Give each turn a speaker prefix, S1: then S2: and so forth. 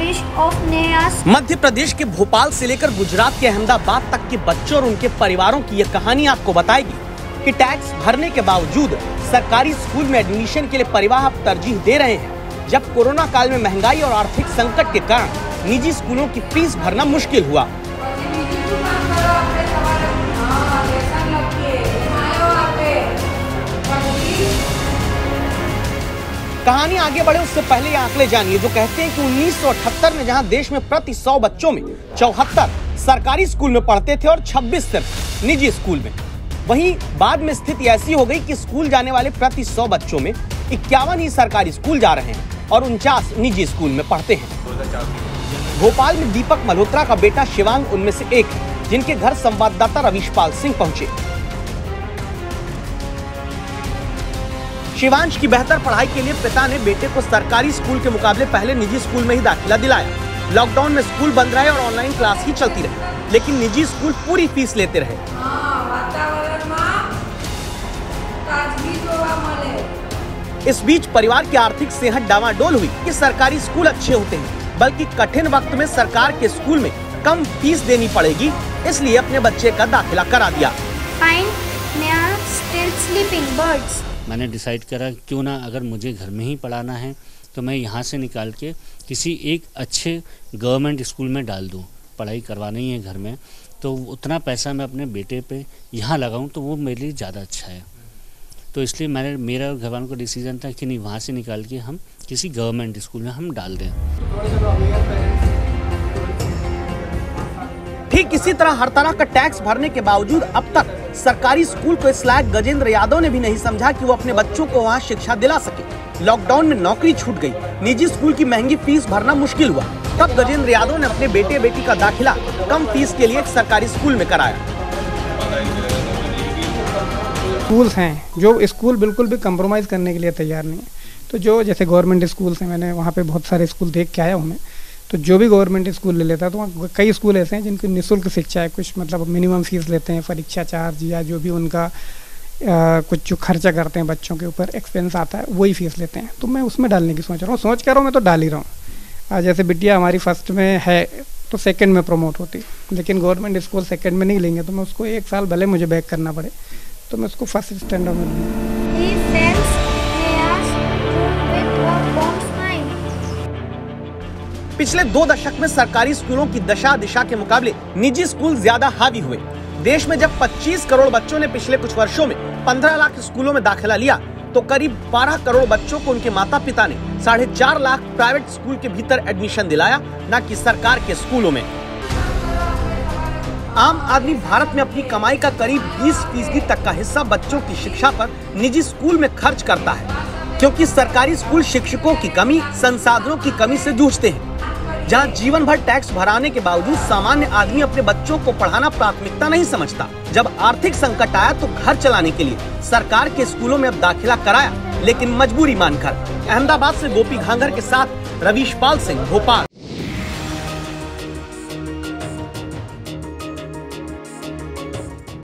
S1: wish of Neha's।
S2: Madhya Pradesh के भोपाल से लेकर गुजरात के अहमदाबाद तक के बच्चों और उनके परिवारों की ये कहानी आपको बताएगी कि टैक्स भरने के बावजूद सरकारी स्कूल में एडमिशन के लिए परिवार अब तरजीह दे रहे हैं, जब कोरोना काल में महंगाई और आर्थिक संकट के कारण निजी स्कूलों की फीस भरना मुश्किल हुआ। कहानी आगे बढ़े उससे पहले ये आंकड़े जानिए जो कहते हैं कि 1978 में जहां देश में प्रति 100 बच्चों में 74 सरकारी स्कूल में पढ़ते थे और 26 सिर्फ निजी स्कूल में। वहीं बाद में स्थिति ऐसी हो गई कि स्कूल जाने वाले प्रति 100 बच्चों में 51 ही सरकारी स्कूल जा रहे हैं और 49 निजी स्कूल में पढ़ते हैं। भोपाल में दीपक मल्होत्रा का बेटा शिवांग उनमें से एक है, जिनके घर संवाददाता रवीशपाल सिंह पहुंचे। शिवांश की बेहतर पढ़ाई के लिए पिता ने बेटे को सरकारी स्कूल के मुकाबले पहले निजी स्कूल में ही दाखिला दिलाया। लॉकडाउन में स्कूल बंद रहे और ऑनलाइन क्लास ही चलती रही, लेकिन निजी स्कूल पूरी फीस लेते रहे। इस बीच परिवार की आर्थिक सेहत डावाडोल हुई कि सरकारी स्कूल अच्छे होते हैं, बल्कि कठिन वक्त में सरकार के स्कूल में कम फीस देनी पड़ेगी, इसलिए अपने बच्चे का दाखिला करा दिया।
S3: मैंने डिसाइड करा क्यों ना अगर मुझे घर में ही पढ़ाना है तो मैं यहाँ से निकाल के किसी एक अच्छे गवर्नमेंट स्कूल में डाल दूँ। पढ़ाई करवानी है घर में तो उतना पैसा मैं अपने बेटे पे यहाँ लगाऊँ तो वो मेरे लिए ज़्यादा अच्छा है। तो इसलिए मेरा घर वालों का डिसीजन था कि नहीं, वहाँ से निकाल के हम किसी गवर्नमेंट स्कूल में हम डाल दें।
S2: ठीक इसी तरह हर तरह का टैक्स भरने के बावजूद अब तक सरकारी स्कूल को इस लायक गजेंद्र यादव ने भी नहीं समझा कि वो अपने बच्चों को वहाँ शिक्षा दिला सके। लॉकडाउन में नौकरी छूट गई, निजी स्कूल की महंगी फीस भरना मुश्किल हुआ, तब गजेंद्र यादव ने अपने बेटे बेटी का दाखिला कम फीस के लिए एक सरकारी स्कूल में कराया।
S4: स्कूल्स हैं जो स्कूल बिल्कुल भी कंप्रोमाइज़ करने के लिए तैयार नहीं है, तो जो जैसे गवर्नमेंट स्कूल्स हैं, मैंने वहाँ पे बहुत सारे स्कूल देख के आया हूँ मैं, तो जो भी गवर्नमेंट स्कूल ले लेता है तो वहाँ कई स्कूल ऐसे हैं जिनकी निःशुल्क शिक्षा है, कुछ मतलब मिनिमम फीस लेते हैं, परीक्षा चार्ज या जो भी उनका कुछ जो खर्चा करते हैं बच्चों के ऊपर एक्सपेंस आता है वही फीस लेते हैं। तो मैं उसमें डालने की सोच कर रहा हूँ, मैं तो डाल ही रहा हूँ। जैसे बिटिया हमारी फर्स्ट में है तो सेकंड में प्रमोट होती, लेकिन गवर्नमेंट स्कूल सेकंड में नहीं लेंगे तो मैं उसको एक साल भले मुझे बैक करना पड़े तो मैं उसको फर्स्ट स्टैंडर्ड में लूँगा।
S2: पिछले 2 दशक में सरकारी स्कूलों की दशा दिशा के मुकाबले निजी स्कूल ज्यादा हावी हुए। देश में जब 25 करोड़ बच्चों ने पिछले कुछ वर्षों में 15 लाख स्कूलों में दाखिला लिया, तो करीब 12 करोड़ बच्चों को उनके माता पिता ने 4.5 लाख प्राइवेट स्कूल के भीतर एडमिशन दिलाया, न कि सरकार के स्कूलों में। आम आदमी भारत में अपनी कमाई का करीब 20% तक का हिस्सा बच्चों की शिक्षा पर निजी स्कूल में खर्च करता है, क्योंकि सरकारी स्कूल शिक्षकों की कमी, संसाधनों की कमी से जूझते हैं। जहां जीवन भर टैक्स भराने के बावजूद सामान्य आदमी अपने बच्चों को पढ़ाना प्राथमिकता नहीं समझता। जब आर्थिक संकट आया तो घर चलाने के लिए सरकार के स्कूलों में अब दाखिला कराया, लेकिन मजबूरी मानकर। अहमदाबाद से गोपी घांगर के साथ रवीशपाल सिंह, भोपाल।